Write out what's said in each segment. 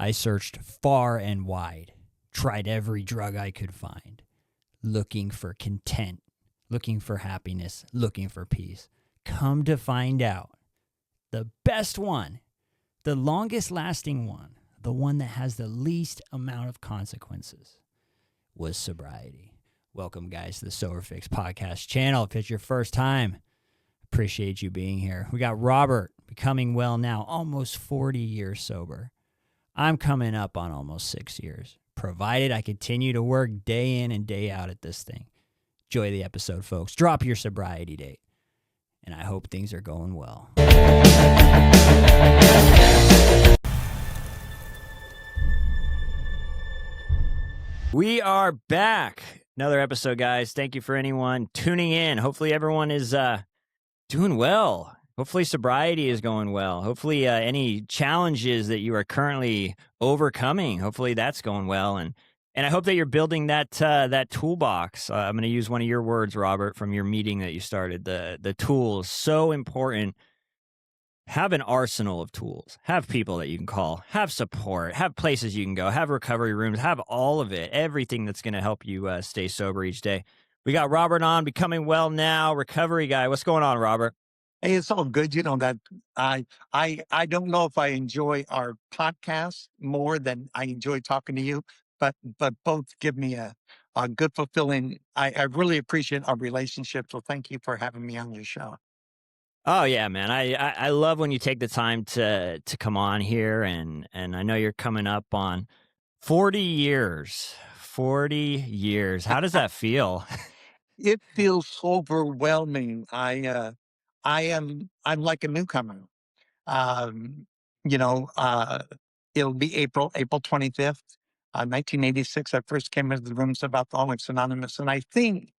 I searched far and wide, tried every drug I could find, looking for content, looking for happiness, looking for peace. Come to find out, the best one, the longest lasting one, the one that has the least amount of consequences, was sobriety. Welcome, guys, to the Sober Fix podcast channel. If it's your first time, appreciate you being here. We got Robert, becoming well now, almost 40 years sober. I'm coming up on almost 6 years, provided I continue to work day in and day out at this thing. Enjoy the episode, folks. Drop your sobriety date, and I hope things are going well. We are back. Another episode, guys. Thank you for anyone tuning in. Hopefully everyone is doing well. Hopefully sobriety is going well. Hopefully any challenges that you are currently overcoming, hopefully that's going well. And I hope that you're building that toolbox. I'm going to use one of your words, Robert, from your meeting that you started. The tools, so important. Have an arsenal of tools. Have people that you can call. Have support. Have places you can go. Have recovery rooms. Have all of it. Everything that's going to help you stay sober each day. We got Robert on, becoming well now, recovery guy. What's going on, Robert? Hey, it's all good. You know that I don't know if I enjoy our podcast more than I enjoy talking to you, but both give me a good fulfilling. I really appreciate our relationship. So thank you for having me on your show. Oh yeah, man. I love when you take the time to come on here, and I know you're coming up on 40 years. 40 years. How does that feel? It feels overwhelming. I'm like a newcomer. Um, you know, it'll be April 25th, 1986. I first came into the rooms of Alcoholics Anonymous, and I think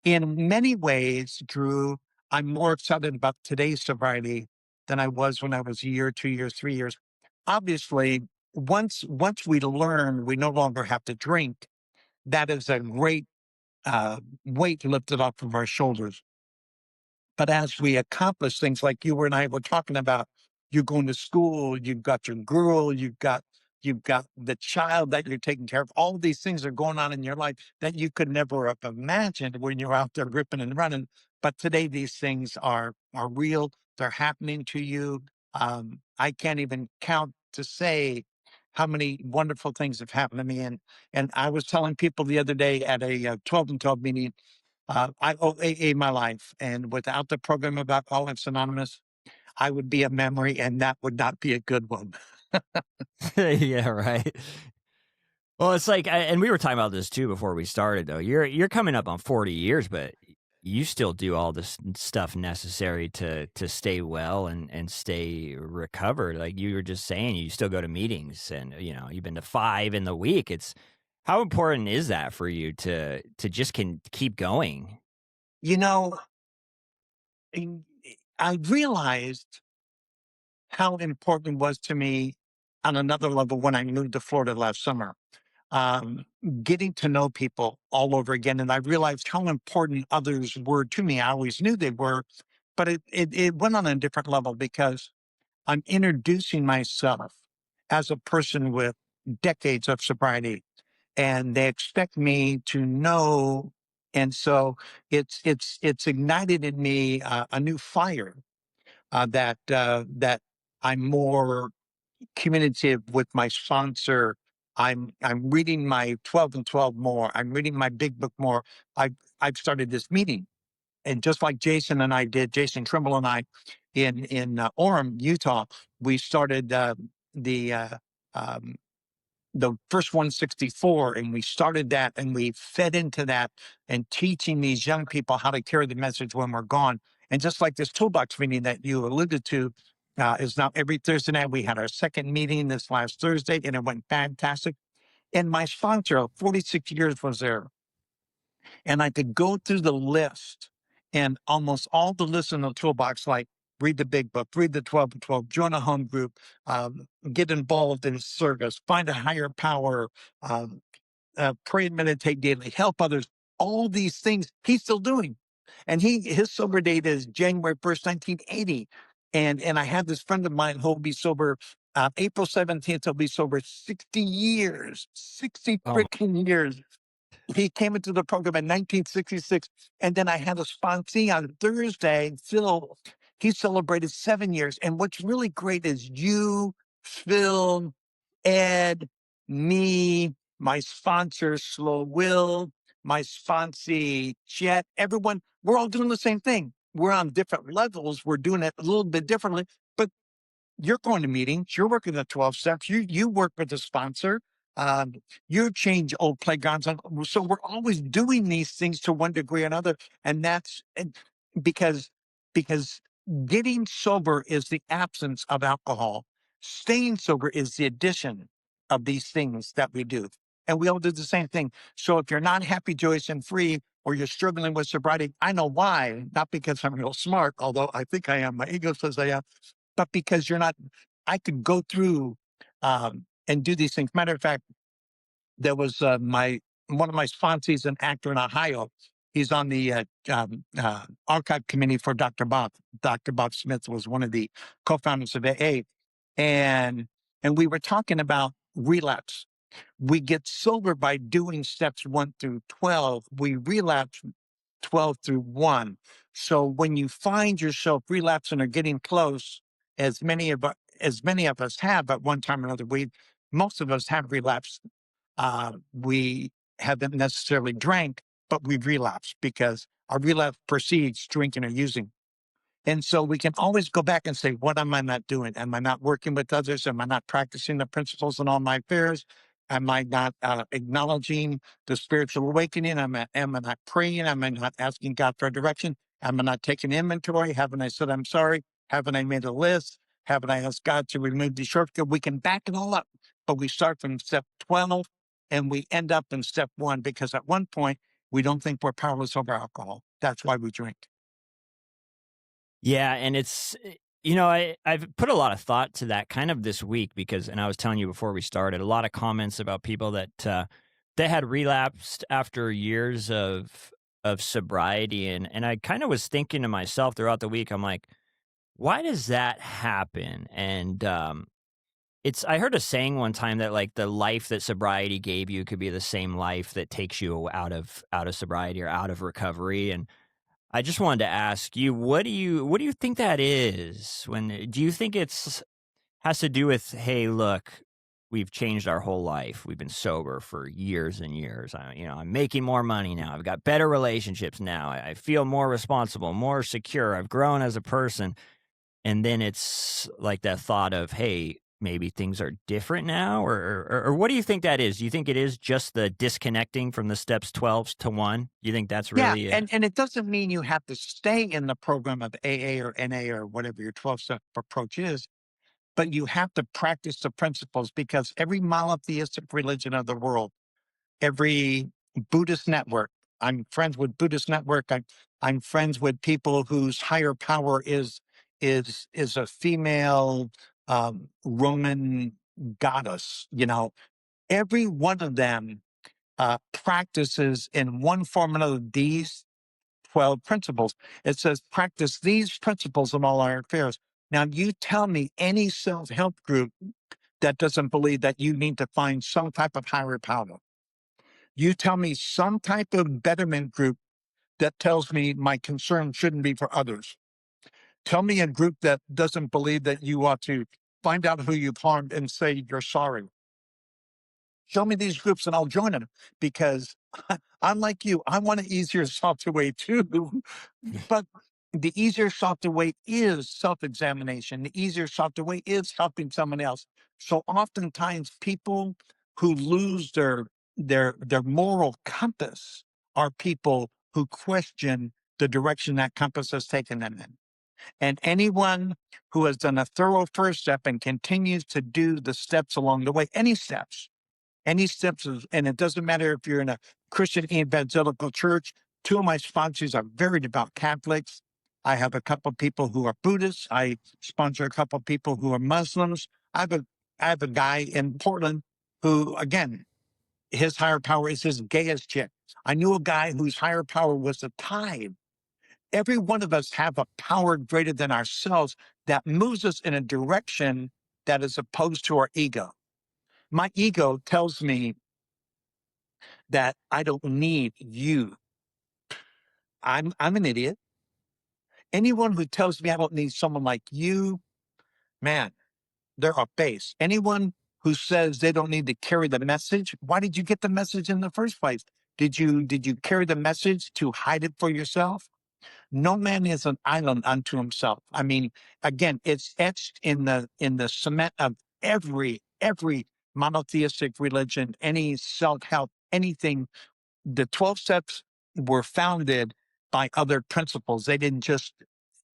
in many ways, Drew, I'm more excited about today's sobriety than I was when I was a year, 2 years, 3 years. Obviously, once we learn we no longer have to drink, that is a great weight lifted off of our shoulders. But as we accomplish things like you and I were talking about, you're going to school, you've got your girl, you've got the child that you're taking care of. All of these things are going on in your life that you could never have imagined when you're out there ripping and running. But today these things are real. They're happening to you. I can't even count to say how many wonderful things have happened to me. And I was telling people the other day at a 12 and 12 meeting, I owe AA my life, and without the program of Alcoholics Anonymous, I would be a memory, and that would not be a good one. Yeah, right. Well, it's like, and we were talking about this too before we started, though. You're coming up on 40 years, but you still do all this stuff necessary to stay well and stay recovered. Like you were just saying, you still go to meetings, and you've been to 5 in the week. It's how important is that for you to just keep going? You know, and I realized how important it was to me on another level when I moved to Florida last summer. Um, Getting to know people all over again, and I realized how important others were to me. I always knew they were, but it went on a different level because I'm introducing myself as a person with decades of sobriety, and they expect me to know. And so it's ignited in me a new fire that I'm more communicative with my sponsor. I'm reading my 12 and 12 more. I'm reading my big book more. I've started this meeting, and just like Jason and I did, Jason Trimble and I, in Orem, Utah, we started the um, the first 164, and we started that, and we fed into that, and teaching these young people how to carry the message when we're gone. And just like this toolbox meeting that you alluded to, is now every Thursday night. We had our second meeting this last Thursday, and it went fantastic. And my sponsor of 46 years was there, and I could go through the list, and almost all the lists in the toolbox, like read the big book, read the 12 and 12, join a home group, get involved in service, find a higher power, um, pray and meditate daily, help others. All these things he's still doing. And his sober date is January 1st, 1980. And I have this friend of mine who'll be sober April 17th, he'll be sober 60 years, 60 Oh, freaking years. He came into the program in 1966. And then I had a sponsee on Thursday, Phil. He celebrated 7 years. And what's really great is you, Phil, Ed, me, my sponsor, Slow Will, my sponsee, Jet, everyone, we're all doing the same thing. We're on different levels. We're doing it a little bit differently, but you're going to meetings, you're working the 12 steps, you work with a sponsor, um, you change old playgrounds. So we're always doing these things to one degree or another. And because, because getting sober is the absence of alcohol. Staying sober is the addition of these things that we do. And we all do the same thing. So if you're not happy, joyous, and free, or you're struggling with sobriety, I know why, not because I'm real smart, although I think I am. My ego says I am, but because you're not, I could go through and do these things. Matter of fact, there was one of my sponsees, an actor in Ohio. He's on the archive committee for Dr. Bob. Dr. Bob Smith was one of the co-founders of AA, and we were talking about relapse. We get sober by doing steps 1 through 12. We relapse 12 through 1. So when you find yourself relapsing or getting close, as many of us have at one time or another, most of us have relapsed. We haven't necessarily drank, but we've relapsed because our relapse precedes drinking or using. And so we can always go back and say, what am I not doing? Am I not working with others? Am I not practicing the principles in all my affairs? Am I not acknowledging the spiritual awakening? Am I not praying? Am I not asking God for direction? Am I not taking inventory? Haven't I said I'm sorry? Haven't I made a list? Haven't I asked God to remove the shortcut? We can back it all up, but we start from step 12 and we end up in step 1 because at one point we don't think we're powerless over alcohol. That's why we drink. yeah, and I've put a lot of thought to that kind of this week because, and I was telling you before we started, a lot of comments about people that they had relapsed after years of sobriety, and I kind of was thinking to myself throughout the week, I'm like, why does that happen? And it's I heard a saying one time that like the life that sobriety gave you could be the same life that takes you out of sobriety or out of recovery, and I just wanted to ask you, what do you think that is? Do you think it's has to do with, hey, look, we've changed our whole life. We've been sober for years and years. I'm making more money now. I've got better relationships now. I feel more responsible, more secure. I've grown as a person. And then it's like that thought of, hey, maybe things are different now, or what do you think that is? Do you think it is just the disconnecting from the steps 12 to 1? You think that's Yeah, really it? and it doesn't mean you have to stay in the program of AA or NA or whatever your 12-step approach is, but you have to practice the principles because every monotheistic religion of the world, every Buddhist network, I'm friends with Buddhist network. I'm friends with people whose higher power is a female Roman goddess. Every one of them practices in one form or another these 12 principles. It says, practice these principles in all our affairs. Now, you tell me any self help group that doesn't believe that you need to find some type of higher power. You tell me some type of betterment group that tells me my concern shouldn't be for others. Tell me a group that doesn't believe that you ought to find out who you've harmed and say you're sorry. Show me these groups and I'll join them because I'm like you. I want an easier, softer way too. But the easier, softer way is self examination. The easier, softer way is helping someone else. So oftentimes, people who lose their moral compass are people who question the direction that compass has taken them in. And anyone who has done a thorough first step and continues to do the steps along the way, any steps, and it doesn't matter if you're in a Christian evangelical church. Two of my sponsors are very devout Catholics. I have a couple of people who are Buddhists. I sponsor a couple of people who are Muslims. I have a guy in Portland who, again, his higher power is his gayest chick. I knew a guy whose higher power was the tide. Every one of us have a power greater than ourselves that moves us in a direction that is opposed to our ego. My ego tells me that I don't need you. I'm an idiot. Anyone who tells me I don't need someone like you, man, they're off base. Anyone who says they don't need to carry the message, why did you get the message in the first place? Did you carry the message to hide it for yourself? No man is an island unto himself. I mean, again, it's etched in the cement of every monotheistic religion, any self-help, anything. The 12 steps were founded by other principles. They didn't just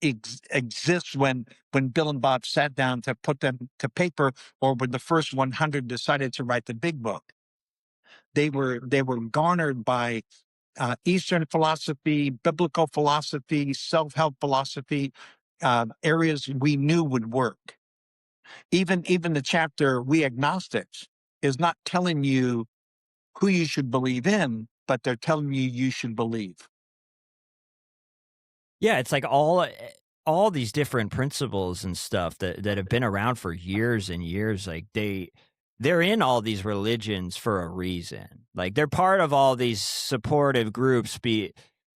exist when Bill and Bob sat down to put them to paper, or when the first 100 decided to write the big book. They were garnered by Eastern philosophy, biblical philosophy, self-help philosophy, areas we knew would work. Even the chapter "We Agnostics" is not telling you who you should believe in, but they're telling you you should believe. Yeah, it's like all these different principles and stuff that have been around for years and years. Like they're in all these religions for a reason. Like they're part of all these supportive groups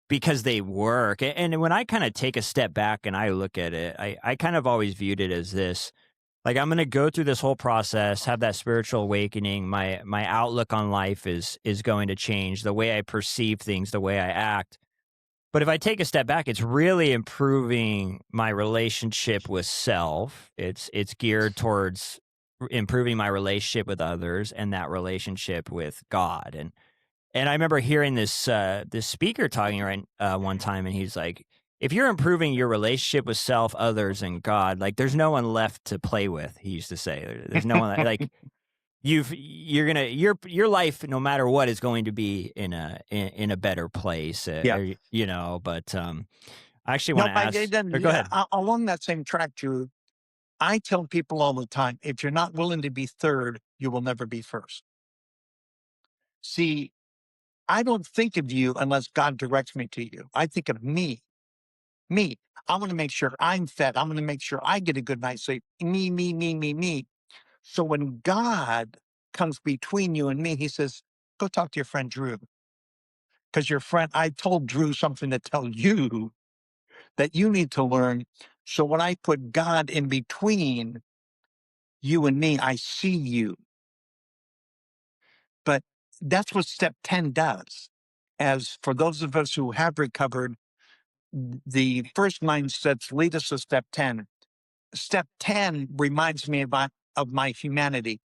because they work. And when I kind of take a step back and I look at it, I kind of always viewed it as this. Like I'm gonna go through this whole process, have that spiritual awakening. My outlook on life is going to change. The way I perceive things, the way I act. But if I take a step back, it's really improving my relationship with self. It's geared towards improving my relationship with others and that relationship with God. And I remember hearing this speaker talking one time, and he's like, if you're improving your relationship with self, others, and God, like there's no one left to play with. He used to say, there's no one like your life, no matter what, is going to be in a better place, Yeah. but I actually want No, to I ask, didn't. or go Yeah, ahead. along that same track, Drew, I tell people all the time, if you're not willing to be third, you will never be first. See, I don't think of you unless God directs me to you. I think of me. Me. I want to make sure I'm fed. I'm going to make sure I get a good night's sleep. Me. So when God comes between you and me, he says, go talk to your friend Drew. Because your friend, I told Drew something to tell you that you need to learn. So when I put God in between you and me, I see you. But that's what step 10 does. As for those of us who have recovered, the first 9 steps lead us to step 10. Step 10 reminds me of my humanity.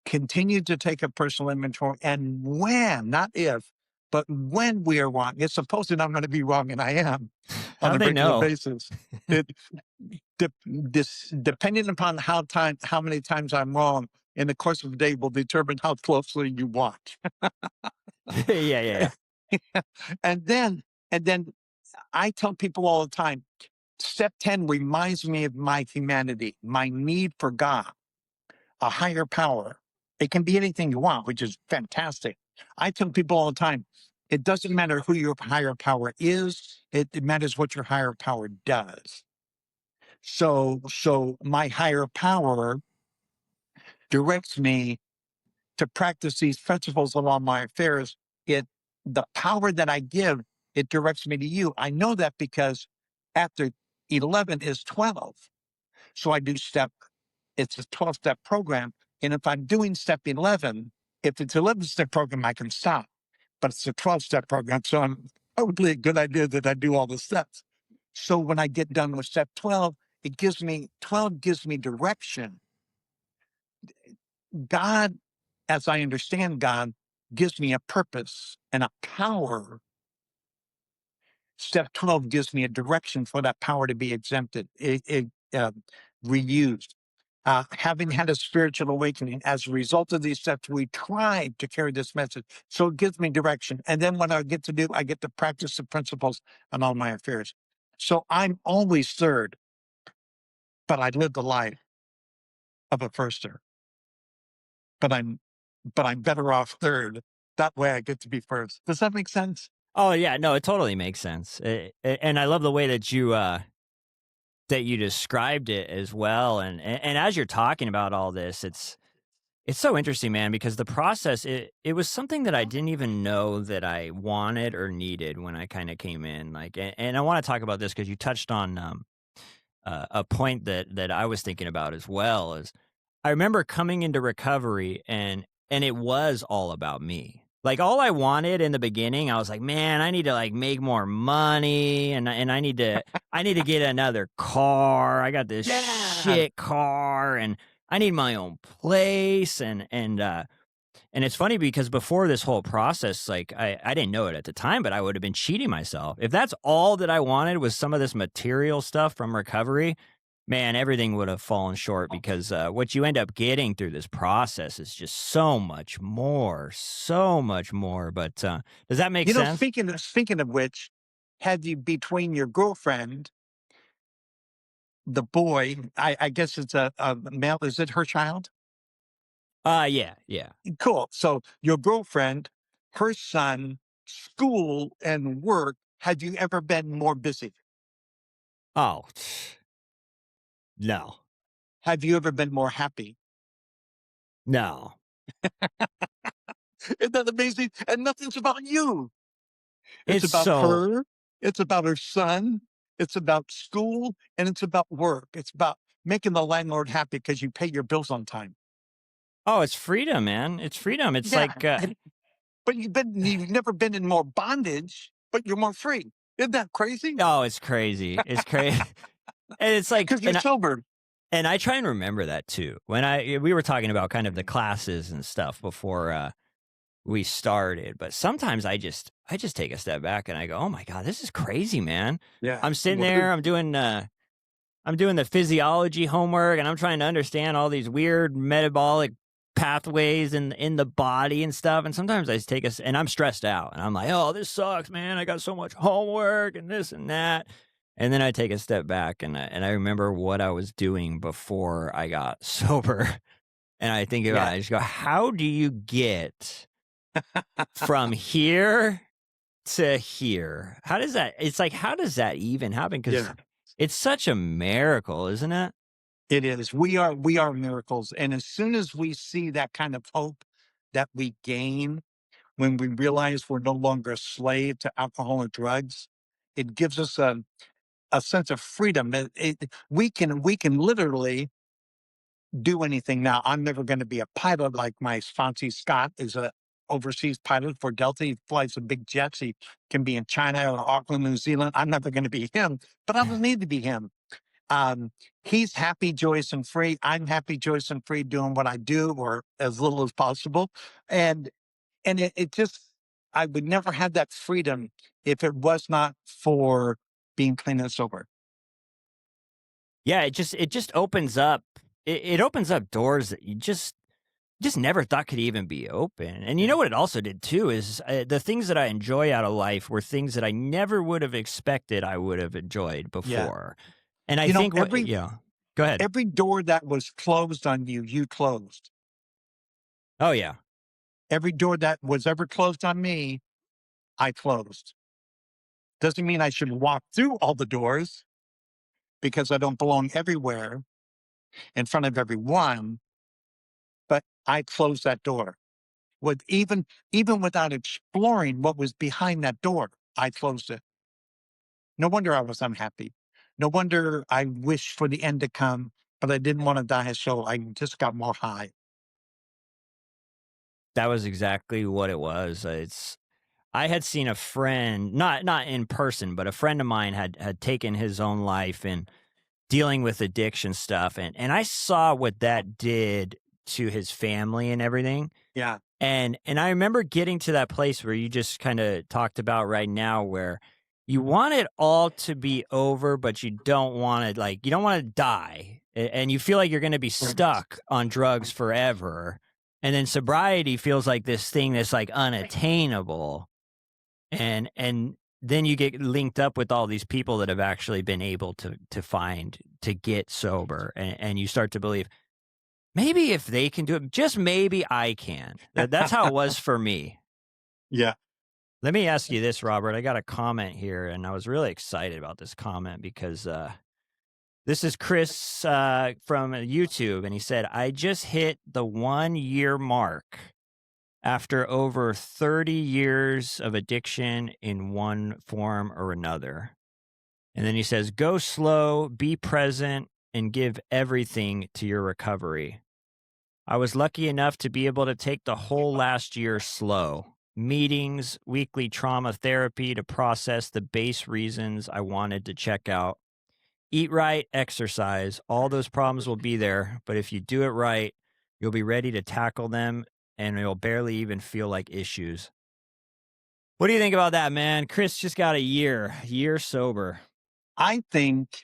Continue to take a personal inventory. And when, not if, but when we are wrong, it's supposing I'm going to be wrong, and I am on How'd a they regular know? basis. It, depending upon how many times I'm wrong in the course of the day will determine how closely you watch. Yeah. and then, and then I tell people all the time, step 10 reminds me of my humanity, my need for God, a higher power. It can be anything you want, which is fantastic. I tell people all the time, it doesn't matter who your higher power is, it matters what your higher power does. So my higher power directs me to practice these principles of all my affairs. The power that I give, it directs me to you. I know that because after 11 is 12. So I do it's a 12-step program. And if I'm doing step 11, if it's 11-step program, I can stop. But it's a 12-step program. So I'm probably a good idea that I do all the steps. So when I get done with step 12, 12 gives me direction. God, as I understand God, gives me a purpose and a power. Step 12 gives me a direction for that power to be exempted, reused. Having had a spiritual awakening as a result of these steps, we tried to carry this message. So it gives me direction. And then what I get to do, I get to practice the principles on all my affairs. So I'm always third, but I live the life of a firster. But I'm better off third. That way I get to be first. Does that make sense? Oh yeah, no, it totally makes sense. And I love the way that you that you described it as well, and as you're talking about all this, it's so interesting, man, because the process, it was something that I didn't even know that I wanted or needed when I kinda came in, like, and I wanna talk about this because you touched on, a point that I was thinking about as well. Is I remember coming into recovery and it was all about me. Like, all I wanted in the beginning, I was like, "Man, I need to, like, make more money, and I need to get another car. I got this Yeah. shit car, and I need my own place," and it's funny because before this whole process, like, I didn't know it at the time, but I would have been cheating myself. If that's all that I wanted was some of this material stuff from recovery, man, everything would have fallen short because what you end up getting through this process is just so much more, so much more. But does that make You know, sense? speaking of which, had you between your girlfriend, the boy, I guess it's a male, is it her child? Yeah, yeah. Cool. So your girlfriend, her son, school, and work, had you ever been more busy? Oh, no, Have you ever been more happy? no. Isn't that amazing? And nothing's about you. It's It's about so her, it's about her son, it's about school, and it's about work. It's about making the landlord happy because you pay your bills on time. oh, it's freedom, man. It's freedom. It's Yeah. like But you've never been in more bondage, but you're more free. Isn't that crazy? oh, it's crazy. It's crazy. And it's like, Because you're sober. and I try and remember that too. When we were talking about kind of the classes and stuff before we started, but sometimes I just take a step back and I go, "Oh my god, this is crazy, man." Yeah. I'm sitting Well, there, I'm doing the physiology homework and I'm trying to understand all these weird metabolic pathways in the body and stuff. And sometimes I just and I'm stressed out and I'm like, "Oh, this sucks, man. I got so much homework and this and that." And then I take a step back and I remember what I was doing before I got sober. And I think about yeah. it. I just go, "How do you get from here to here? How does that?" It's like, how does that even happen? Because Yeah. it's such a miracle, isn't it? It is. We are miracles. And as soon as we see that kind of hope that we gain when we realize we're no longer a slave to alcohol and drugs, it gives us a sense of freedom. We can literally do anything now. I'm never going to be a pilot like my sponsee Scott is a overseas pilot for Delta. He flies the big jets. He can be in China or Auckland, New Zealand. I'm never going to be him, but I don't need to be him. Um, he's happy, joyous, and free. I'm happy, joyous, and free doing what I do, or as little as possible. And it just, I would never have that freedom if it was not for being clean and sober. Yeah, it just opens up it opens up doors that you just never thought could even be open. And you Yeah. know what it also did too is the things that I enjoy out of life were things that I never would have expected I would have enjoyed Yeah. before. And I You know, think what yeah. Go ahead. every door that was closed on you, you closed. Oh yeah. Every door that was ever closed on me, I closed. Doesn't mean I should walk through all the doors because I don't belong everywhere in front of everyone, but I closed that door. With even without exploring what was behind that door, I closed it. No wonder I was unhappy. No wonder I wished for the end to come, but I didn't want to die, so I just got more high. That was exactly what it was. It's I had seen a friend, not in person, but a friend of mine had taken his own life and dealing with addiction stuff, and I saw what that did to his family and everything. Yeah. And I remember getting to that place where you just kinda talked about right now where you want it all to be over, but you don't wanna, like, you don't wanna die, and you feel like you're gonna be stuck on drugs forever, and then sobriety feels like this thing that's, like, unattainable, and then you get linked up with all these people that have actually been able to get sober, and you start to believe, maybe if they can do it, just maybe I can. That's how it was for me. Yeah. Let me ask you this, Robert. I got a comment here, and I was really excited about this comment because This is Chris from YouTube, and he said, I just hit the 1 year mark after over 30 years of addiction in one form or another. And then he says, go slow, be present, and give everything to your recovery. I was lucky enough to be able to take the whole last year slow. Meetings, weekly trauma therapy to process the base reasons I wanted to check out. Eat right, exercise. All those problems will be there, but if you do it right, you'll be ready to tackle them and it'll barely even feel like issues. What do you think about that, man? Chris just got a year sober. I think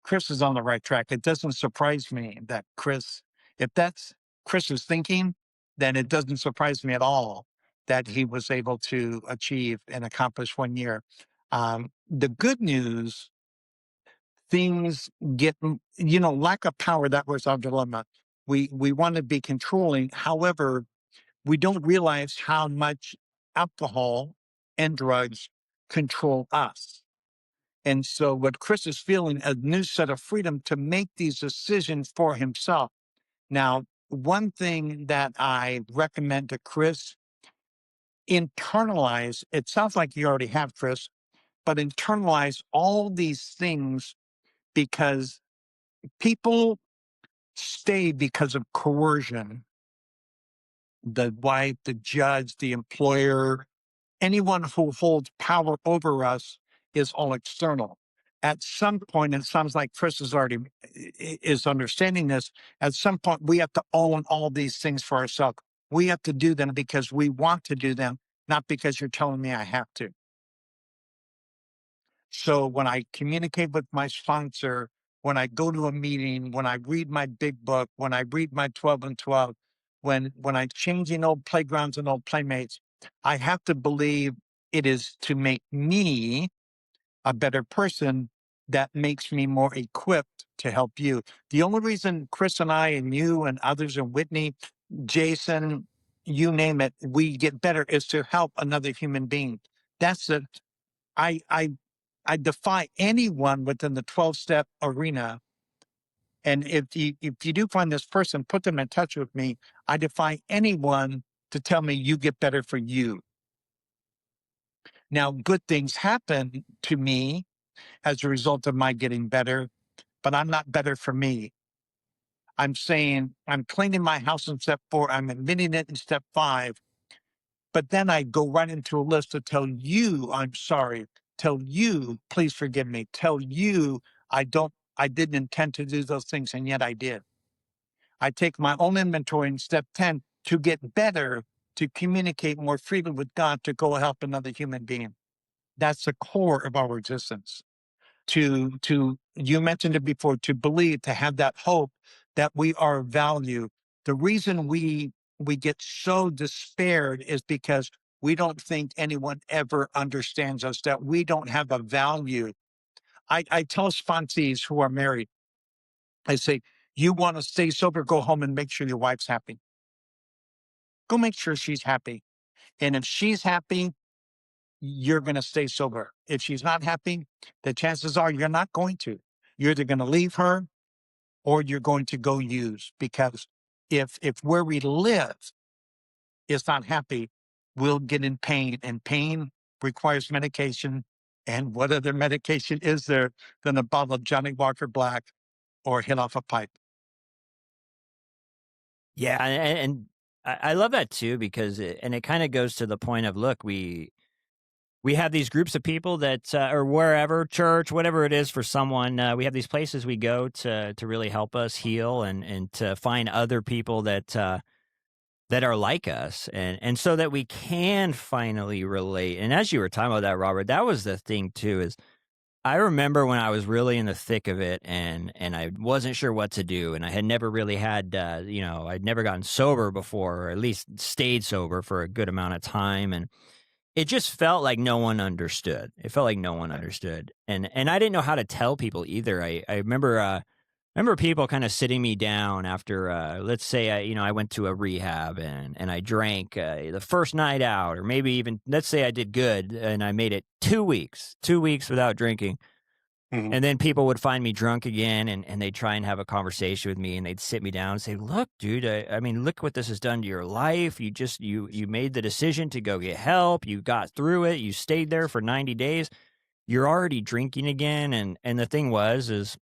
Chris is on the right track. It doesn't surprise me that if that's Chris's thinking, then it doesn't surprise me at all that he was able to achieve and accomplish 1 year. The good news, things lack of power. That was our dilemma. We want to be controlling. However, we don't realize how much alcohol and drugs control us. And so, what Chris is feeling a new set of freedom to make these decisions for himself. Now, one thing that I recommend to Chris, internalize, it sounds like you already have, Chris, but internalize all these things, because people stay because of coercion. The wife, the judge, the employer, anyone who holds power over us is all external. At some point, it sounds like Chris is already is understanding this. At some point, we have to own all these things for ourselves. We have to do them because we want to do them, not because you're telling me I have to. So when I communicate with my sponsor, when I go to a meeting, when I read my big book, when I read my 12 and 12, when I'm changing old playgrounds and old playmates, I have to believe it is to make me a better person that makes me more equipped to help you. The only reason Chris and I and you and others and Whitney, Jason, you name it, we get better is to help another human being. That's it. I I I defy anyone within the 12-step arena. And if you do find this person, put them in touch with me. I defy anyone to tell me you get better for you. Now, good things happen to me as a result of my getting better, but I'm not better for me. I'm saying I'm cleaning my house in step 4, I'm admitting it in step 5, but then I go right into a list to tell you I'm sorry, tell you please forgive me, tell you I didn't intend to do those things and yet I did. I take my own inventory in step 10 to get better, to communicate more freely with God, to go help another human being. That's the core of our existence. To you mentioned it before, to believe, to have that hope that we are of value. The reason we get so despaired is because we don't think anyone ever understands us, that we don't have a value. I tell sponsees who are married, I say, you want to stay sober, go home and make sure your wife's happy. Go make sure she's happy. And if she's happy, you're going to stay sober. If she's not happy, the chances are you're not going to. You're either going to leave her or you're going to go use, because if where we live is not happy, we'll get in pain, and pain requires medication. And what other medication is there than a bottle of Johnny Walker Black or hit off a pipe? Yeah, and I love that too because it kind of goes to the point of look, we have these groups of people that or wherever church, whatever it is for someone, we have these places we go to really help us heal and to find other people that are like us and so that we can finally relate. And as you were talking about that, Robert, that was the thing too. Is I remember when I was really in the thick of it and I wasn't sure what to do, and I had never really had I'd never gotten sober before, or at least stayed sober for a good amount of time, and it just felt like no one understood. It felt like no one understood, and I didn't know how to tell people either. I remember people kind of sitting me down after, let's say, I went to a rehab and I drank the first night out, or maybe even let's say I did good and I made it 2 weeks without drinking. Mhm. And then people would find me drunk again, and they'd try and have a conversation with me, and they'd sit me down and say, "Look, dude, I mean, look what this has done to your life. You made the decision to go get help. You got through it. You stayed there for 90 days. You're already drinking again." And the thing was is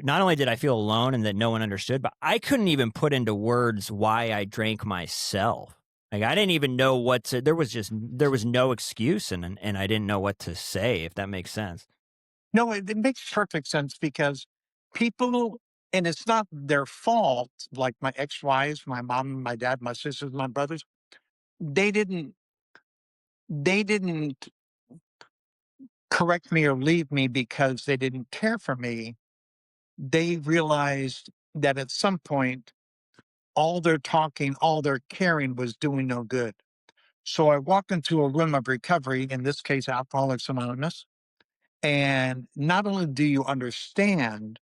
not only did I feel alone and that no one understood, but I couldn't even put into words why I drank myself. Like I didn't even know what to there was no excuse, and I didn't know what to say, if that makes sense. No, it makes perfect sense because people, and it's not their fault, like my ex-wives, my mom, my dad, my sisters, my brothers, they didn't they didn't correct me or leave me because they didn't care for me. They realized that at some point, all their talking, all their caring was doing no good. So I walked into a room of recovery, in this case, Alcoholics Anonymous. And not only do you understand,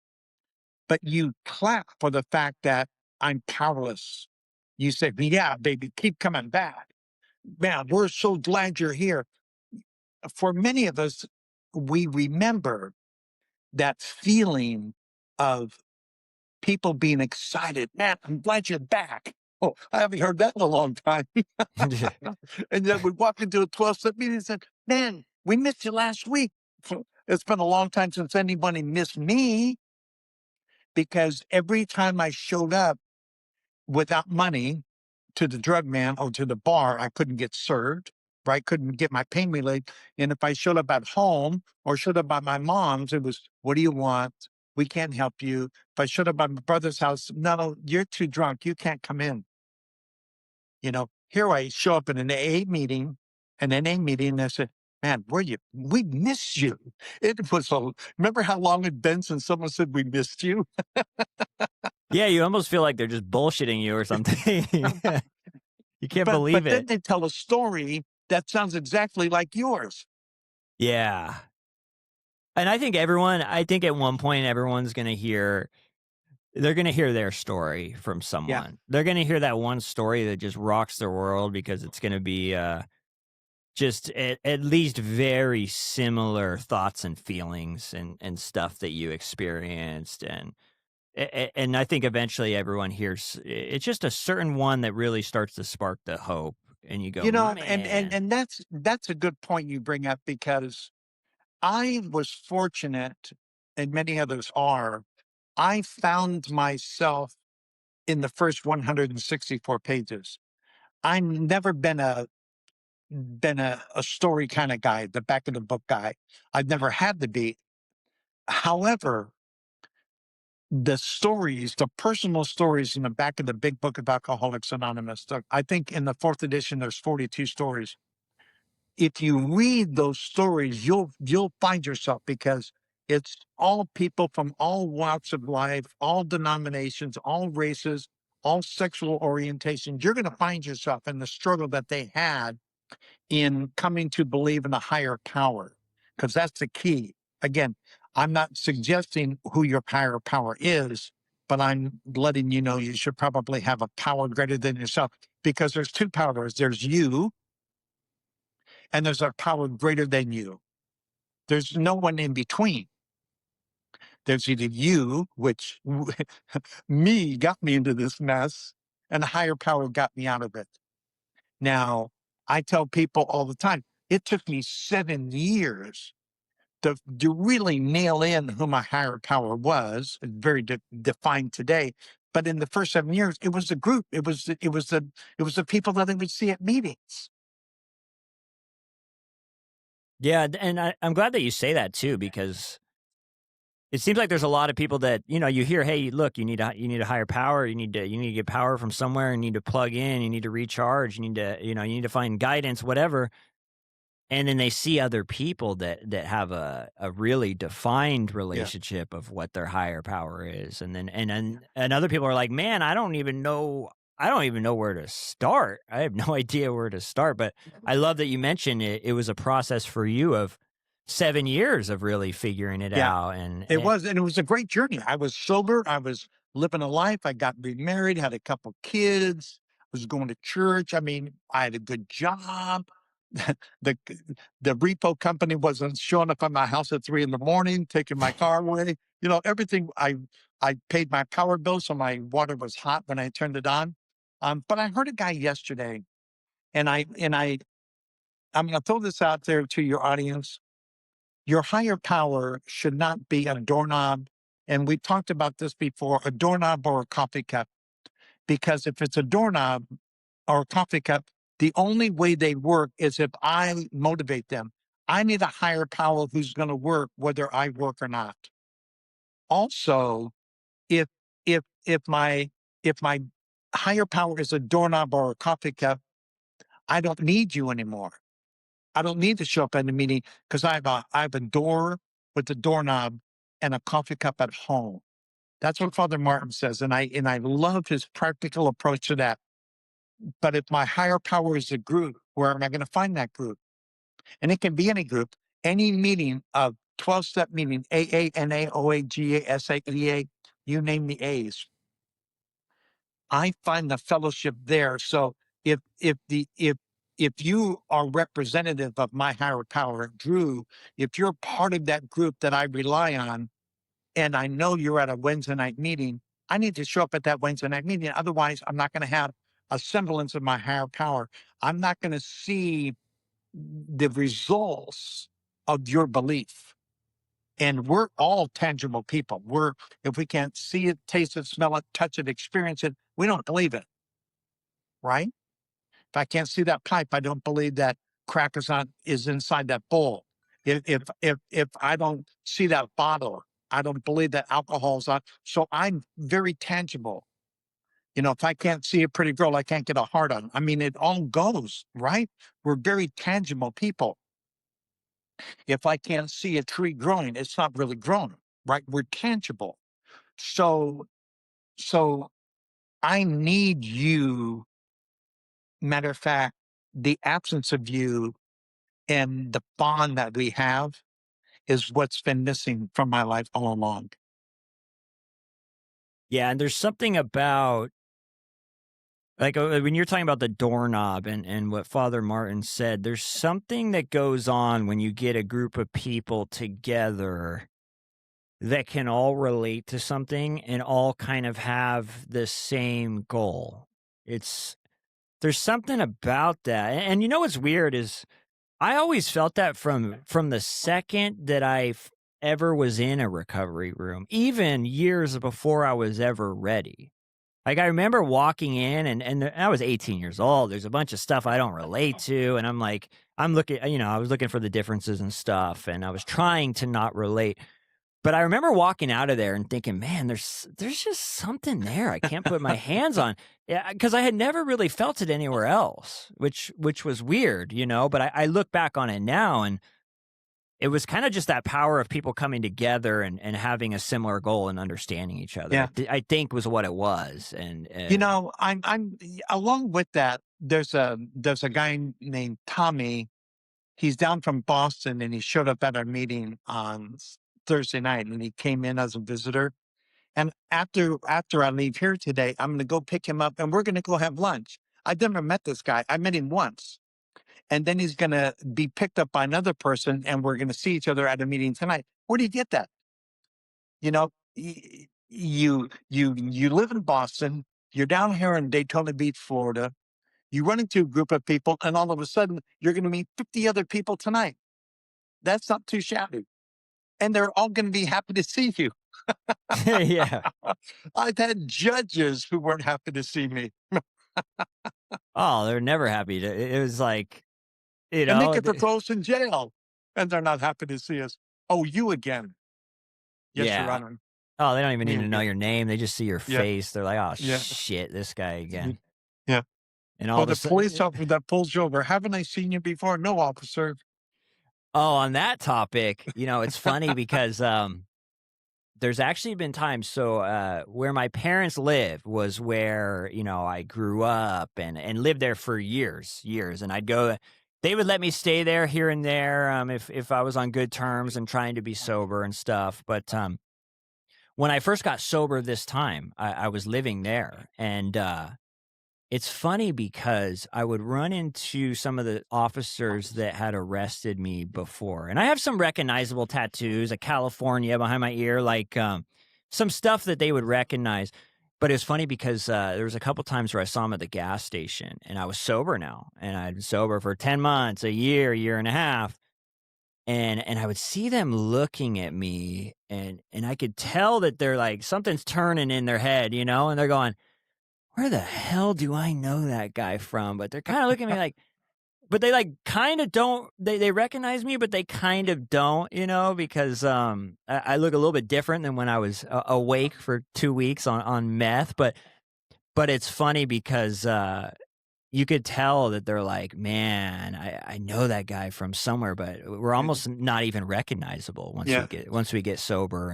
but you clap for the fact that I'm powerless. You say, "Yeah, baby, keep coming back. Man, we're so glad you're here." For many of us, we remember that feeling of people being excited. "Man, I'm glad you're back." Oh, I haven't heard that in a long time. And then we walk into a 12-step meeting and said, "Man, we missed you last week." It's been a long time since anybody missed me because every time I showed up without money to the drug man or to the bar, I couldn't get served, right? Couldn't get my pain relief. And if I showed up at home or showed up at my mom's, it was, "What do you want? We can't help you." If I showed up at my brother's house, "No, you're too drunk. You can't come in." Here I show up in an AA meeting, and I said, "Man, where you? We missed you." It was remember how long it'd been since someone said we missed you? Yeah, you almost feel like they're just bullshitting you or something. You can't But believe then it. they tell a story that sounds exactly like yours. Yeah. And I think at one point everyone's gonna hear they're gonna hear their story from Yeah. someone. They're gonna hear that one story that just rocks their world because it's gonna be, just at least very similar thoughts and feelings and stuff that you experienced, and I think eventually everyone hears it's just a certain one that really starts to spark the hope, and you go, And "Man." and that's a good point you bring up because I was fortunate, and many others are. I found myself in the first 164 pages. I've never been a story kind of guy, the back of the book guy. I've never had to be. However, the personal stories in the back of the big book of Alcoholics Anonymous, I think in the fourth edition, there's 42 stories. If you read those stories, you'll find yourself because it's all people from all walks of life, all denominations, all races, all sexual orientations. You're going to find yourself in the struggle that they had in coming to believe in a higher power, because that's the key. Again, I'm not suggesting who your higher power is, but I'm letting you know you should probably have a power greater than yourself because there's two powers. There's you and there's a power greater than you. There's no one in between. There's either you, which me got me into this mess, and a higher power got me out of it. Now, I tell people all the time, it took me 7 years to really nail in who my higher power was. It's very defined today. But in the first 7 years, it was the group. It was the people that I would see at meetings. Yeah, and I'm glad that you say that too because it seems like there's a lot of people that, you hear, "Hey, look, you need a higher power, you need to get power from somewhere, you need to plug in, you need to recharge, you need to find guidance, whatever." And then they see other people that have a really defined Yeah. relationship of what their higher power is, and other people are like, "Man, I don't even know where to start. I have no idea where to start." But I love that you mentioned it was a process for you of 7 years of really figuring it Yeah. out, and It was, and it was a great journey. I was sober. I was living a life. I got remarried, had a couple kids, was going to church. I mean, I had a good job. the the repo company wasn't showing up at my house at 3 in the morning, taking my car away. Everything. I paid my power bill, so my water was hot when I turned it on. But I heard a guy yesterday, I'm going to throw this out there to your audience. Your higher power should not be a doorknob, and we talked about this before, a doorknob or a coffee cup. Because if it's a doorknob or a coffee cup, the only way they work is if I motivate them. I need a higher power who's going to work whether I work or not. Also, if if my higher power is a doorknob or a coffee cup, I don't need you anymore. I don't need to show up at the meeting because I have a door with a doorknob and a coffee cup at home. That's what Father Martin says, and I love his practical approach to that. But if my higher power is a group, where am I going to find that group? And it can be any group, any meeting of 12-step meeting, AA, NA, OA, GA, SA, EA, you name the A's. I find the fellowship there. So if you are representative of my higher power, Drew, if you're part of that group that I rely on, and I know you're at a Wednesday night meeting, I need to show up at that Wednesday night meeting. Otherwise, I'm not going to have a semblance of my higher power. I'm not going to see the results of your belief. And we're all tangible people. If we can't see it, taste it, smell it, touch it, experience it, we don't believe it, right? If I can't see that pipe, I don't believe that is inside that bowl. If I don't see that bottle, I don't believe that alcohol's on. So I'm very tangible. If I can't see a pretty girl, I can't get a heart on. I mean, it all goes, right? We're very tangible people. If I can't see a tree growing, it's not really growing, right? We're tangible. So, so I need you. Matter of fact, the absence of you and the bond that we have is what's been missing from my life all along. Yeah, and there's something about like when you're talking about the doorknob and what Father Martin said, there's something that goes on when you get a group of people together that can all relate to something and all kind of have the same goal. There's something about that. And you know what's weird is I always felt that from the second that ever was in a recovery room, even years before I was ever ready. Like, I remember walking in and I was 18 years old. There's a bunch of stuff I don't relate to, and I'm like, I was looking for the differences and stuff, and I was trying to not relate. But I remember walking out of there and thinking, "Man, there's just something there I can't put my hands on." Yeah, because I had never really felt it anywhere else, which was weird, But I look back on it now, and it was kind of just that power of people coming together and having a similar goal and understanding each other. Yeah. I think was what it was, and I'm along with that. There's a guy named Tommy. He's down from Boston, and he showed up at our meeting on Thursday night, and he came in as a visitor. And after I leave here today, I'm going to go pick him up, and we're going to go have lunch. I've never met this guy. I met him once, and then he's going to be picked up by another person, and we're going to see each other at a meeting tonight. Where do you get that? You know, you live in Boston. You're down here in Daytona Beach, Florida. You run into a group of people, and all of a sudden, you're going to meet 50 other people tonight. That's not too shabby, and they're all going to be happy to see you. yeah. I've had judges who weren't happy to see me, Oh, they're never happy to. It was like, and they get to throw us in jail, and they're not happy to see us. Oh, you again? Yes, Your yeah. Honor. Oh, they don't even Me need to know again. your name. They just see your Yeah, face. They're like, "Oh yeah, shit, this guy again." yeah. And all Or of a the police sudden, officer that pulls you over. Haven't I seen you before? No, officer. oh, on that topic, it's funny because there's actually been times where my parents live was where, I grew up and lived there for years. And they would let me stay there here and there if I was on good terms and trying to be sober and stuff. But when I first got sober this time, I was living there. And It's funny because I would run into some of the officers that had arrested me before, and I have some recognizable tattoos, a California behind my ear, like, some stuff that they would recognize. But it was funny because, there was a couple times where I saw him at the gas station, and I was sober now, and I'd been sober for 10 months, a year and a half, and I would see them looking at me, and I could tell that they're like something's turning in their head, and they're going, "Where the hell do I know that guy from?" But they're kinda looking at me like, but they, like, kinda don't, they recognize me, but they kind of don't, because, I look a little bit different than when I was awake for 2 weeks on meth, but it's funny because, you could tell that they're like, "Man, I know that guy from somewhere," but we're almost not even recognizable Yeah. once we get sober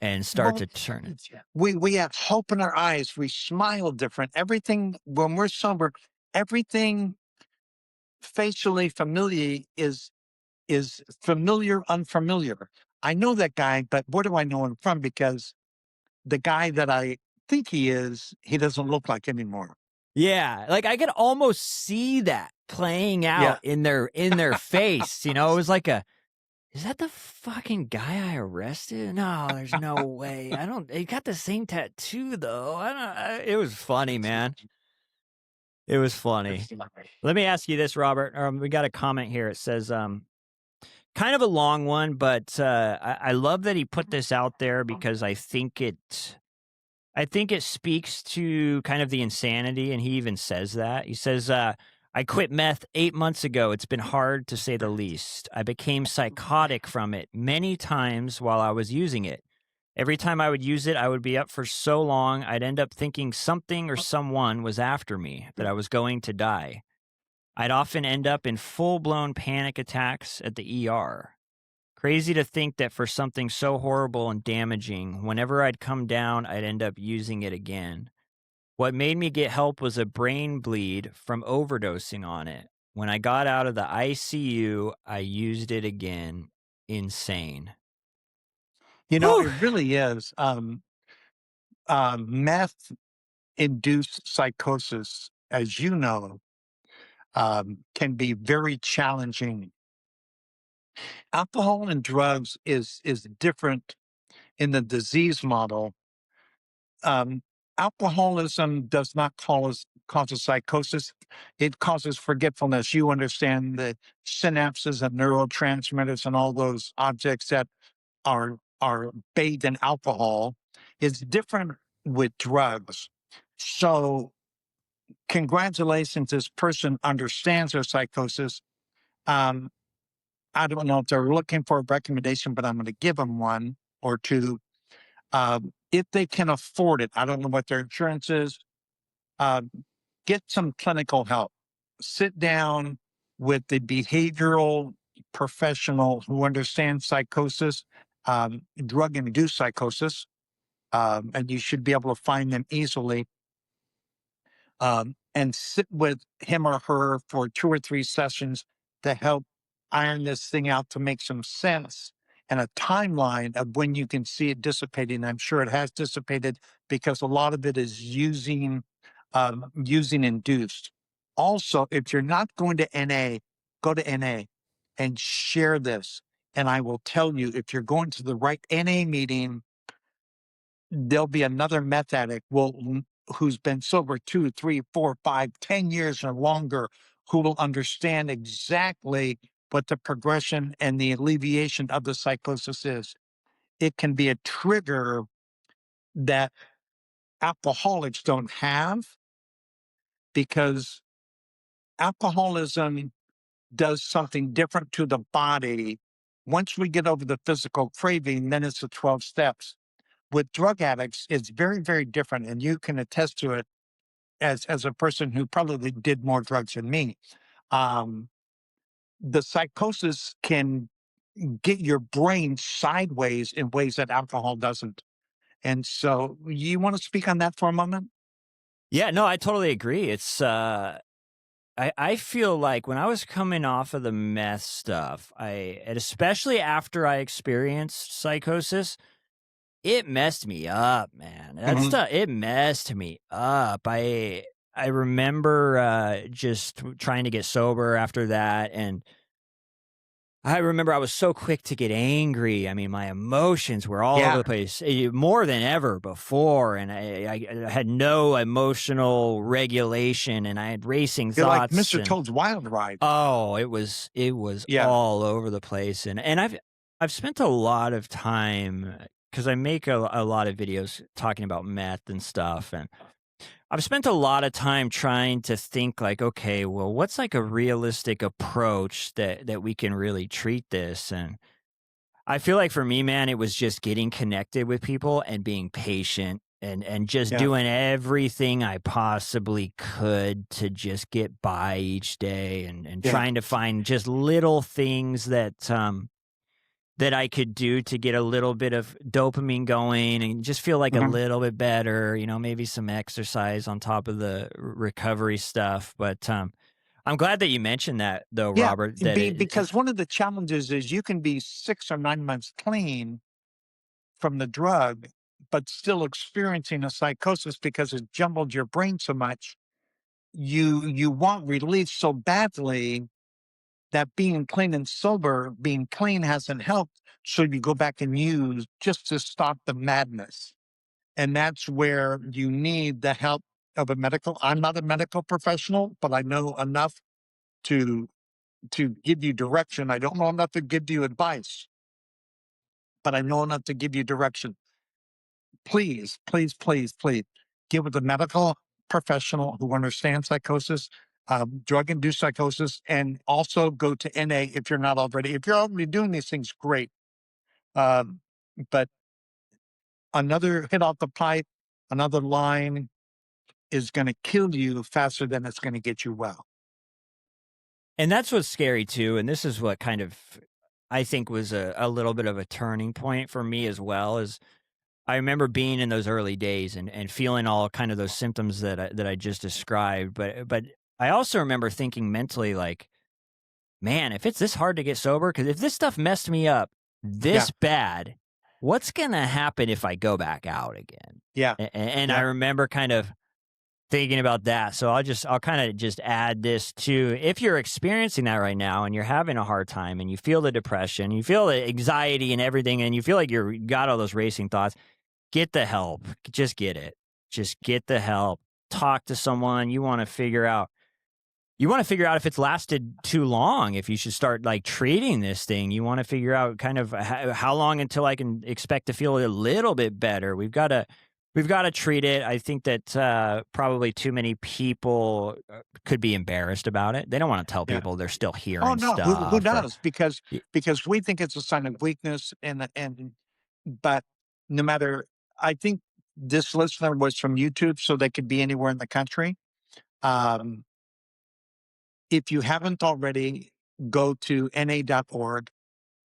and start Well, to turn it. we have hope in our eyes. We smile different. Everything when we're sober, everything facially familiar is familiar, unfamiliar. I know that guy, but where do I know him from? Because the guy that I think he is, he doesn't look like anymore. Yeah, like, I could almost see that playing Yeah. out in their face, It was like a, "Is that the fucking guy I arrested? No, there's no way. I don't he got the same tattoo, though. I don't It was funny, man. It was funny. Let me ask you this, Robert. We got a comment here. It says, kind of a long one, but, I love that he put this out there because I think it speaks to kind of the insanity, and he even says that. He says, "I quit meth 8 months ago. It's been hard to say the least. I became psychotic from it many times while I was using it. Every time I would use it, I would be up for so long, I'd end up thinking something or someone was after me, that I was going to die. I'd often end up in full-blown panic attacks at the ER. Crazy to think that for something so horrible and damaging, whenever I'd come down, I'd end up using it again. What made me get help was a brain bleed from overdosing on it. When I got out of the ICU, I used it again. Insane." Whew. It really is. Meth induced psychosis, as you know, can be very challenging. Alcohol and drugs is different in the disease model. um, Alcoholism does not causes psychosis. It causes forgetfulness. You understand the synapses and neurotransmitters and all those objects that are bathed in alcohol. Is different with drugs. So congratulations, this person understands their psychosis. Um, I don't know if they're looking for a recommendation, but I'm going to give them one or two. If they can afford it, I don't know what their insurance is. Uh, get some clinical help. Sit down with the behavioral professional who understands psychosis, drug induced psychosis, and you should be able to find them easily, and sit with him or her for 2 or 3 sessions to help iron this thing out to make some sense and a timeline of when you can see it dissipating. I'm sure it has dissipated because a lot of it is using induced. Also, if you're not going to NA, go to NA and share this. And I will tell you, if you're going to the right NA meeting, there'll be another meth addict who's been sober 2, 3, 4, 5, 10 years or longer, who will understand exactly what the progression and the alleviation of the psychosis is. It can be a trigger that alcoholics don't have because alcoholism does something different to the body. Once we get over the physical craving, then it's the 12 steps. With drug addicts, it's very, very different. And you can attest to it as a person who probably did more drugs than me. Um, the psychosis can get your brain sideways in ways that alcohol doesn't. And so, you want to speak on that for a moment? Yeah, no, I totally agree. It's, I feel like when I was coming off of the meth stuff, and especially after I experienced psychosis, it messed me up, man. That Mhm. stuff, it messed me up. I remember just trying to get sober after that, and I remember I was so quick to get angry. I mean, my emotions were all over Yeah. the place, more than ever before, and I had no emotional regulation, and I had racing You're like thoughts, Mr. and Toad's Wild Ride. oh, it was Yeah. all over the place, and I've spent a lot of time because I make a lot of videos talking about meth and stuff, and I've spent a lot of time trying to think like, okay, well, what's like a realistic approach that we can really treat this? And I feel like for me, man, it was just getting connected with people and being patient and just Yeah. doing everything I possibly could to just get by each day and Yeah. trying to find just little things that I could do to get a little bit of dopamine going and just feel like a Mhm. little bit better, maybe some exercise on top of the recovery stuff. But I'm glad that you mentioned that though, Yeah. Robert, that Because one of the challenges is you can be 6 or 9 months clean from the drug, but still experiencing a psychosis because it jumbled your brain so much. You want relief so badly that being clean and sober, being clean hasn't helped. So you go back and use just to stop the madness. And that's where you need the help of a medical. I'm not a medical professional, but I know enough to give you direction. I don't know enough to give you advice, but I know enough to give you direction. Please, please, please, please get with a medical professional who understands psychosis, drug induced psychosis, and also go to NA if you're not already. If you're already doing these things, great. Um, but another hit off the pipe, another line is going to kill you faster than it's going to get you well. and that's what's scary too. And this is what kind of I think was a little bit of a turning point for me as well. Is I remember being in those early days and feeling all kind of those symptoms that I just described. But I also remember thinking mentally like, man, if it's this hard to get sober, because if this stuff messed me up Yeah, this bad, what's gonna happen if I go back out again? yeah, And I yeah, remember kind of thinking about that. So I'll kind of just add this to if you're experiencing that right now and you're having a hard time and you feel the depression, you feel the anxiety and everything, and you feel like you got all those racing thoughts, get the help. Just get it. Just get the help. Talk to someone. You want to figure out if it's lasted too long, if you should start like treating this thing. You want to figure out kind of how long until I can expect to feel a little bit better. We've got to treat it. I think that probably too many people could be embarrassed about it. They don't want to tell yeah. people they're still Oh hearing no, who stuff or does? Because we think it's a sign of weakness, and but no matter. I think this listener was from YouTube, so they could be anywhere in the country. Um, if you haven't already, go to na.org,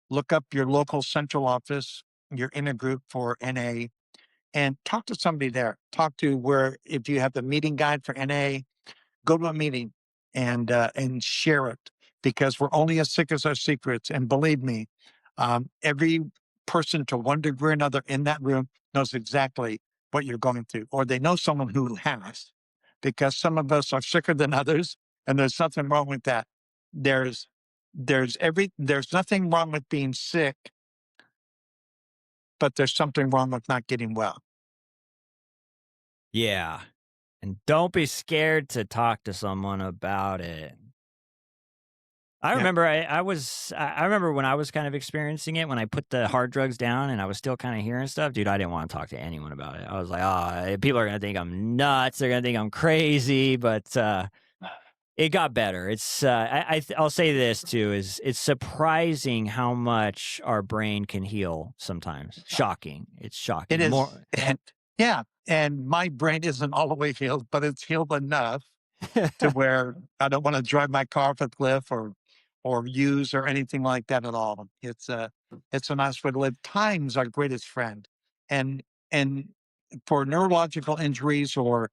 look up your local central office, your intergroup for NA, and talk to somebody there. Talk to where if you have the meeting guide for NA, go to a meeting and share it because we're only as sick as our secrets. And believe me, every person to one degree or another in that room knows exactly what you're going through, or they know someone who has, because some of us are sicker than others, and there's nothing wrong with that. There's there's nothing wrong with being sick, but there's something wrong with not getting well. yeah. And don't be scared to talk to someone about it. I Yeah, remember I remember when I was kind of experiencing it when I put the hard drugs down and I was still kind of hearing stuff, dude. I didn't want to talk to anyone about it. I was like, oh, people are gonna think I'm nuts. They're gonna think I'm crazy. But it got better. I'll say this too: is it's surprising how much our brain can heal sometimes. Shocking. It's it shocking. is. More. And yeah, and my brain isn't all the way healed, but it's healed enough to where I don't want to drive my car off a cliff or use or anything like that at all. It's a nice way to live. Time's our greatest friend. And and for neurological injuries or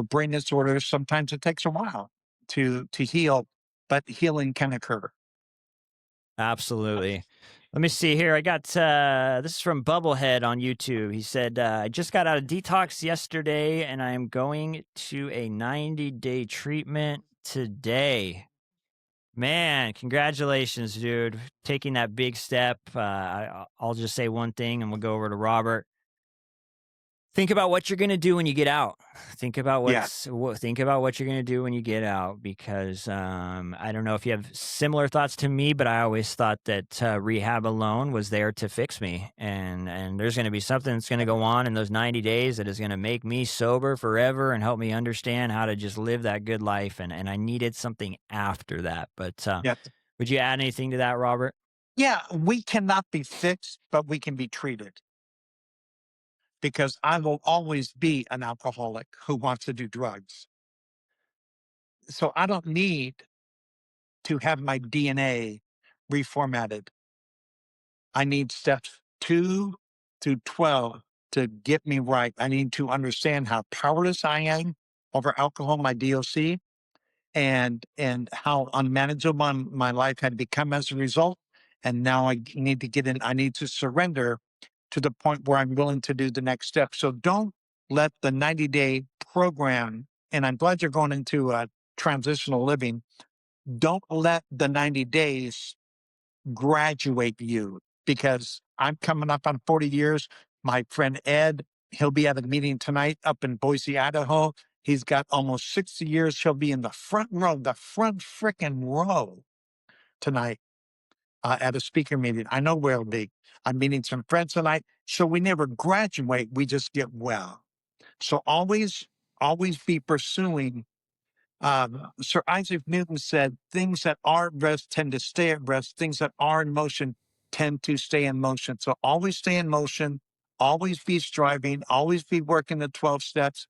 brain disorders, sometimes it takes a while to heal, but healing can occur. Absolutely. Let me see here. I got this is from Bubblehead on YouTube. He said, I just got out of detox yesterday and I am going to a 90-day treatment today. Man, congratulations, dude. Taking that big step. I'll just say one thing and we'll go over to Robert. Think about what you're gonna do when you get out. Yeah. Think about what you're gonna do when you get out because, I don't know if you have similar thoughts to me, but I always thought that, rehab alone was there to fix me, and there's gonna be something that's gonna go on in those 90 days that is gonna make me sober forever and help me understand how to just live that good life, and I needed something after that, but, Yeah. would you add anything to that, Robert? Yeah. We cannot be fixed, but we can be treated because I will always be an alcoholic who wants to do drugs. So I don't need to have my DNA reformatted. I need steps 2 to 12 to get me right. I need to understand how powerless I am over alcohol, my DOC, and how unmanageable my life had become as a result. And now I need to get in, I need to surrender to the point where I'm willing to do the next step. So don't let the 90-day program, and I'm glad you're going into transitional living, don't let the 90 days graduate you because I'm coming up on 40 years. My friend Ed, he'll be at a meeting tonight up in Boise, Idaho. He's got almost 60 years. He'll be in the front row, the front freaking row tonight at a speaker meeting. I know where it'll be. I'm meeting some friends tonight. So we never graduate, we just get well. So always be pursuing Sir Isaac Newton said, things that are at rest tend to stay at rest. Things that are in motion tend to stay in motion. So always stay in motion, always be striving, always be working the 12 steps.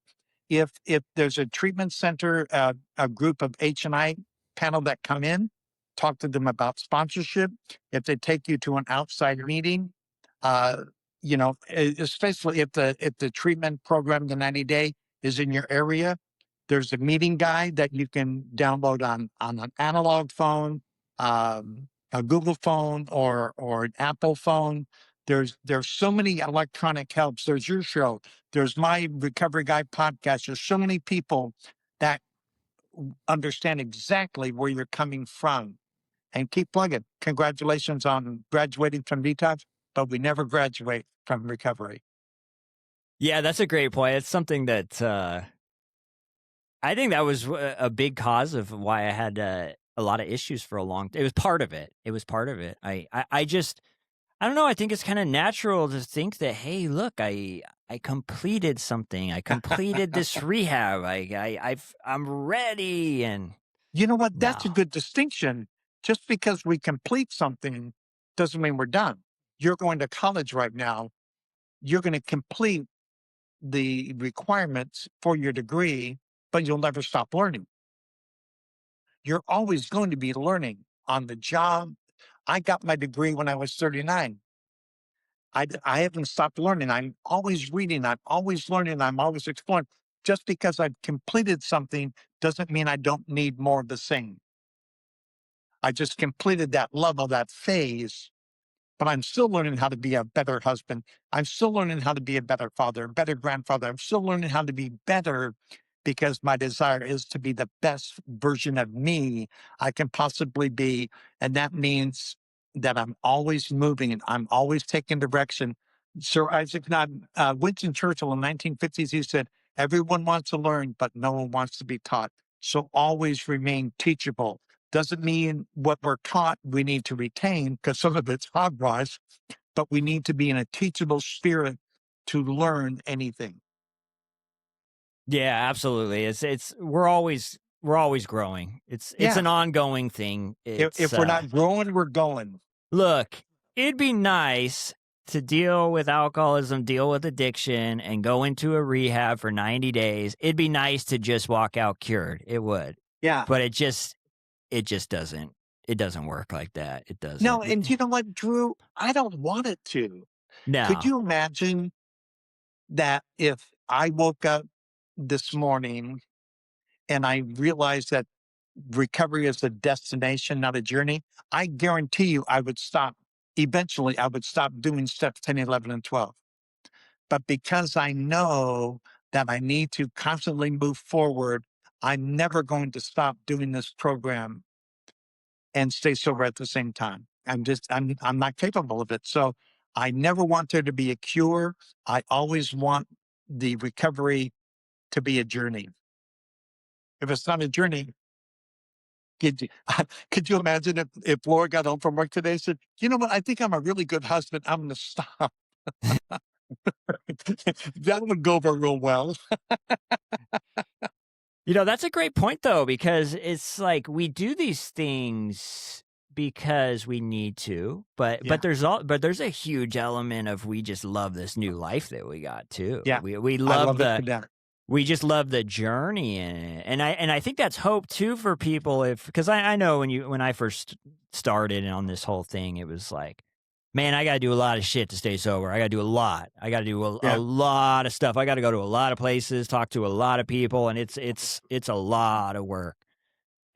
If there's a treatment center, a group of H&I panel that come in, talk to them about sponsorship. If they take you to an outside meeting, uh, especially if the treatment program, the 90-day, is in your area, there's a meeting guide that you can download on an analog phone, a Google phone, or an Apple phone. There's so many electronic helps. There's your show. There's my Recovery Guy podcast. There's so many people that understand exactly where you're coming from and keep plugging. Congratulations on graduating from detox, but we never graduate from recovery. Yeah, that's a great point. It's something that, I think that was a big cause of why I had a lot of issues for a long. It was part of it. It was part of it. I just I don't know. I think it's kind of natural to think that hey, look, I completed something. I completed this rehab. I'm ready. And You know what? That's a no, good distinction. Just because we complete something doesn't mean we're done. You're going to college right now. You're going to complete the requirements for your degree, but you'll never stop learning. You're always going to be learning on the job. I got my degree when I was 39. I haven't stopped learning. I'm always reading. I'm always learning. I'm always exploring. Just because I've completed something doesn't mean I don't need more of the same. I just completed that level, that phase, but I'm still learning how to be a better husband. I'm still learning how to be a better father, a better grandfather. I'm still learning how to be better because my desire is to be the best version of me I can possibly be. And that means that I'm always moving and I'm always taking direction. Sir Isaac Newton, Winston Churchill in the 1950s, he said, everyone wants to learn, but no one wants to be taught. So always remain teachable. Doesn't mean what we're taught we need to retain because some of it's hogwash, but we need to be in a teachable spirit to learn anything. yeah, absolutely. It's we're always growing. It's Yeah. an ongoing thing. If we're not growing, we're going. Look, it'd be nice to deal with alcoholism, deal with addiction, and go into a rehab for 90 days. It'd be nice to just walk out cured. It would. Yeah. But it just doesn't work like that. It No, doesn't. and you know what, Drew? I don't want it to. Could No. you imagine that if I woke up this morning and I realized that recovery is a destination, not a journey? I guarantee you I would stop eventually I would stop doing steps 10, 11, and 12. But because I know that I need to constantly move forward, I'm never going to stop doing this program and stay sober at the same time. I'm not capable of it. So I never want there to be a cure. I always want the recovery to be a journey. If it's not a journey, could you, could you imagine if Laura got home from work today and said, you know what, I think I'm a really good husband. I'm going to stop. That would go over real well. That's a great point though, because it's like we do these things because we need to, but Yeah. there's a huge element of we just love this new life that we got too. Yeah. We I love love it to death. we just love the journey in it. And I think that's hope too for people because I know when I first started on this whole thing, it was like, man, I got to do a lot of shit to stay sober. I got to do a lot. I got to do a Yeah. lot of stuff. I got to go to a lot of places, talk to a lot of people, and it's a lot of work.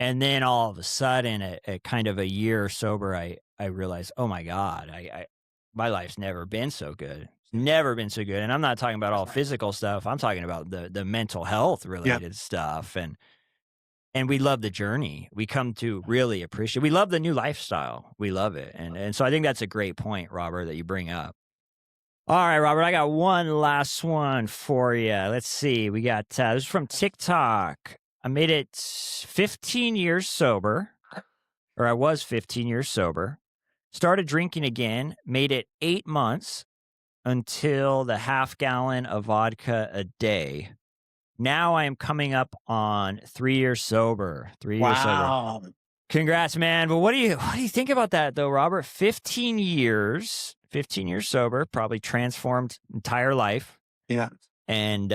And then all of a sudden, at kind of a year sober, I realized, oh my God, my life's never been so good. It's never been so good. And I'm not talking about all physical stuff. I'm talking about the mental health Yeah. related stuff. And we love the journey. We come to really appreciate. We love the new lifestyle. We love it. And so I think that's a great point, Robert, that you bring up. All right, Robert, I got one last one for you. Let's see. We got this is from TikTok. I made it 15 years sober, or I was 15 years sober. Started drinking again, made it 8 months until the half gallon of vodka a day. Now I am coming up on 3 years sober. 3 years sober. Wow. Congrats, man. But what do you think about that though, Robert? 15 years sober, probably transformed entire life. Yeah. And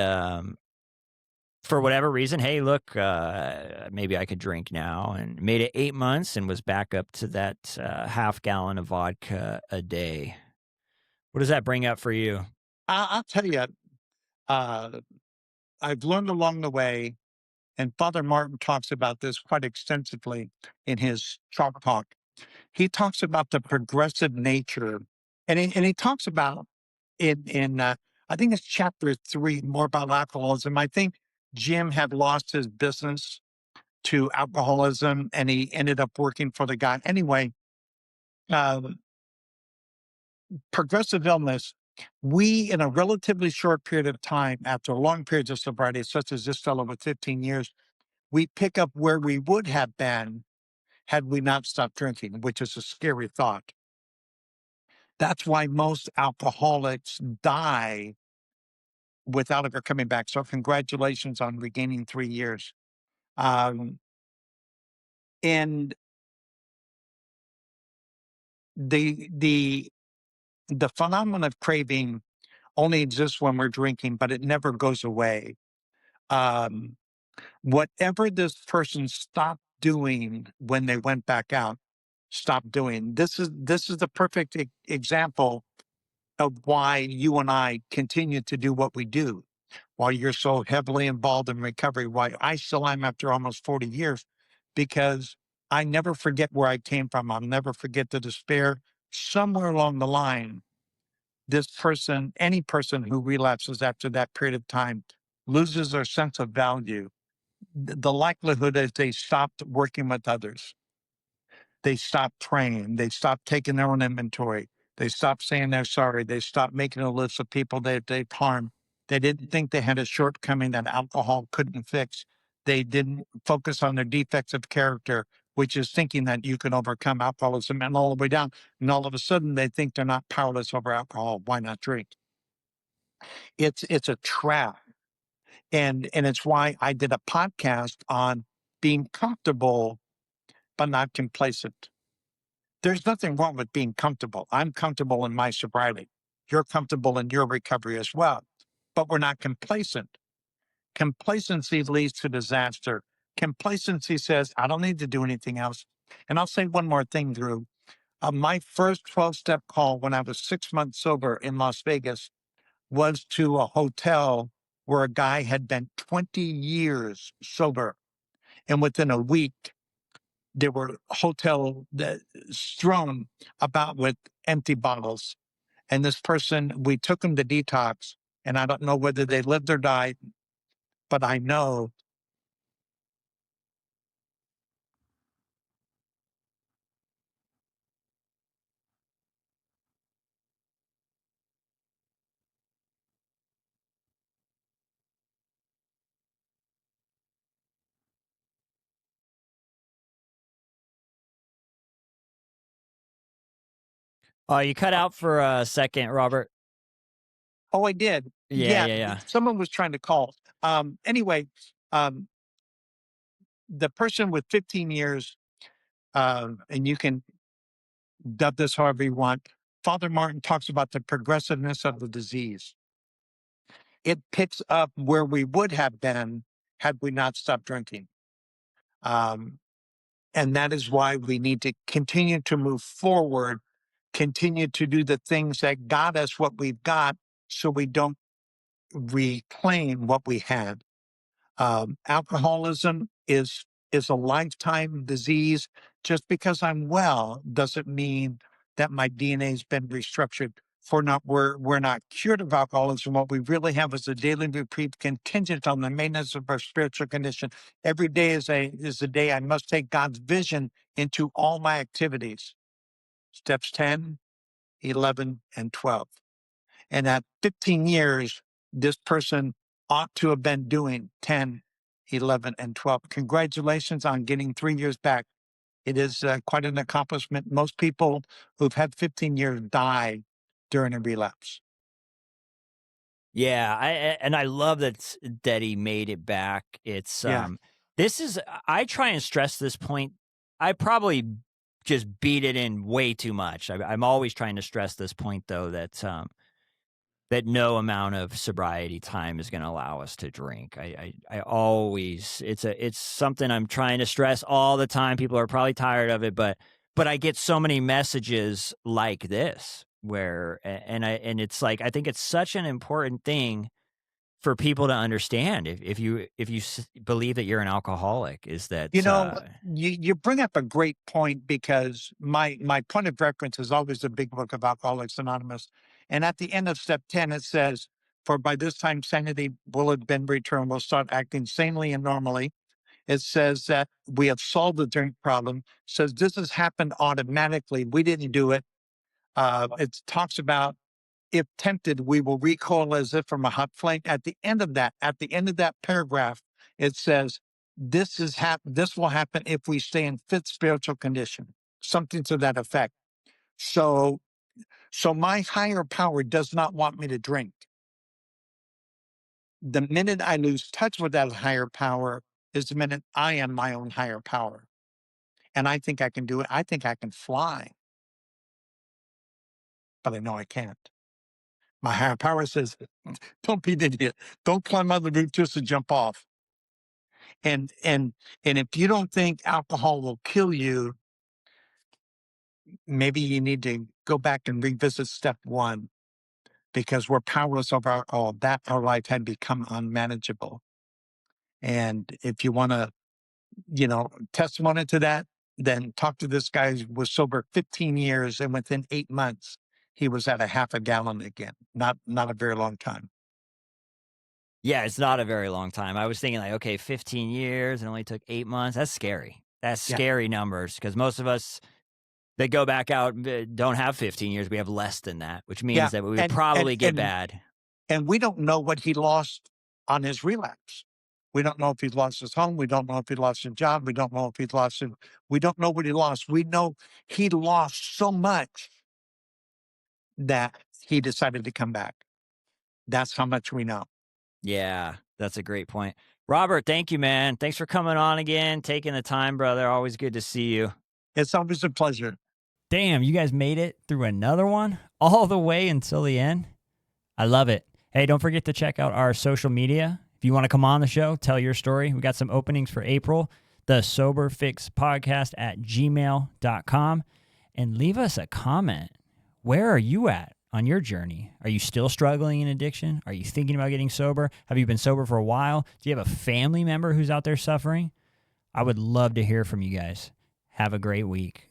for whatever reason, hey, look, maybe I could drink now, and made it 8 months and was back up to that half gallon of vodka a day. What does that bring up for you? I'll tell you, uh, I've learned along the way, and Father Martin talks about this quite extensively in his Chalk Talk. He talks about the progressive nature, and he talks about in I think it's chapter 3 more about alcoholism. I think Jim had lost his business to alcoholism, and he ended up working for the guy. Anyway, uh, progressive illness, we, in a relatively short period of time, after long periods of sobriety, such as this fellow with 15 years, we pick up where we would have been had we not stopped drinking, which is a scary thought. That's why most alcoholics die without ever coming back. So, congratulations on regaining 3 years. Um, and the the phenomenon of craving only exists when we're drinking, but it never goes away. Um, Whatever this person stopped doing when they went back out, stop doing. This is the perfect example of why you and I continue to do what we do. Why you're so heavily involved in recovery, why I still am after almost 40 years, because I never forget where I came from. I'll never forget the despair. Somewhere along the line, this person, any person who relapses after that period of time, loses their sense of value. The likelihood is they stopped working with others. They stopped praying. They stopped taking their own inventory. They stopped saying they're sorry. They stopped making a list of people that they've harmed. They didn't think they had a shortcoming that alcohol couldn't fix. They didn't focus on their defects of character, which is thinking that you can overcome alcoholism and all the way down. And all of a sudden, they think they're not powerless over alcohol. Why not drink? It's a trap, and it's why I did a podcast on being comfortable but not complacent. There's nothing wrong with being comfortable. I'm comfortable in my sobriety. You're comfortable in your recovery as well. But we're not complacent. Complacency leads to disaster. Complacency says, I don't need to do anything else. And I'll say one more thing, Drew. My first 12-step call when I was 6 months sober in Las Vegas was to a hotel where a guy had been 20 years sober. And within a week, there were hotel that strewn about with empty bottles. And this person, we took them to detox, and I don't know whether they lived or died, but I know. Oh, you cut out for a second, Robert. Oh, I did. Yeah, Yeah, yeah, yeah. someone was trying to call. Anyway, um, the person with 15 years, and you can dub this however you want. Father Martin talks about the progressiveness of the disease. It picks up where we would have been had we not stopped drinking. Um, and that is why we need to continue to move forward, continue to do the things that got us what we've got so we don't reclaim what we had. Alcoholism is a lifetime disease. Just because I'm well doesn't mean that my DNA's been restructured. For not we're not cured of alcoholism. What we really have is a daily reprieve contingent on the maintenance of our spiritual condition. Every day is a day I must take God's vision into all my activities. Steps 10, 11, and 12. And at 15 years, this person ought to have been doing 10, 11, and 12. Congratulations on getting 3 years back. It is quite an accomplishment. Most people who've had 15 years die during a relapse. Yeah, and I love that he made it back. It's Yeah. this is I try and stress this point. I probably just beat it in way too much. I'm always trying to stress this point though that no amount of sobriety time is going to allow us to drink. I always it's something I'm trying to stress all the time. People are probably tired of it, but I get so many messages like this where and it's like I think it's such an important thing for people to understand if you believe that you're an alcoholic is You that know, you bring up a great point because my point of reference is always the big book of Alcoholics Anonymous. And at the end of step 10, it says, for by this time sanity will have been returned. We'll start acting sanely and normally. It says that we have solved the drink problem. It says this has happened automatically. We didn't do it. It talks about if tempted, we will recoil as if from a hot flame. At the end of that paragraph, it says, this will happen if we stay in fit spiritual condition, something to that effect. So, my higher power does not want me to drink. The minute I lose touch with that higher power is the minute I am my own higher power. And I think I can do it. I think I can fly, but I know I can't. My higher power says, don't be an idiot. Don't climb out of the roof just to jump off. And if you don't think alcohol will kill you, maybe you need to go back and revisit step 1 because we're powerless over alcohol. That our life had become unmanageable. And if you want to, testimony to that, then talk to this guy who was sober 15 years and within 8 months he was at a half a gallon again. Not a very long time. yeah, it's not a very long time. I was thinking like, okay, 15 years, it only took 8 months. That's scary. That's Yeah. scary numbers because most of us that go back out don't have 15 years. We have less than that, which means Yeah. that we would And probably get bad. and we don't know what he lost on his relapse. We don't know if he lost his home. We don't know if he lost his job. We don't know if he lost it. We don't know what he lost. We know he lost so much that he decided to come back. That's how much we know. Yeah, that's a great point. Robert, thank you, man. Thanks for coming on again, taking the time, brother. Always good to see you. It's always a pleasure. Damn, you guys made it through another one all the way until the end. I love it. Hey, don't forget to check out our social media. If you want to come on the show, tell your story. We got some openings for April. The Sober Fix Podcast at gmail.com. And leave us a comment. Where are you at on your journey? Are you still struggling in addiction? Are you thinking about getting sober? Have you been sober for a while? Do you have a family member who's out there suffering? I would love to hear from you guys. Have a great week.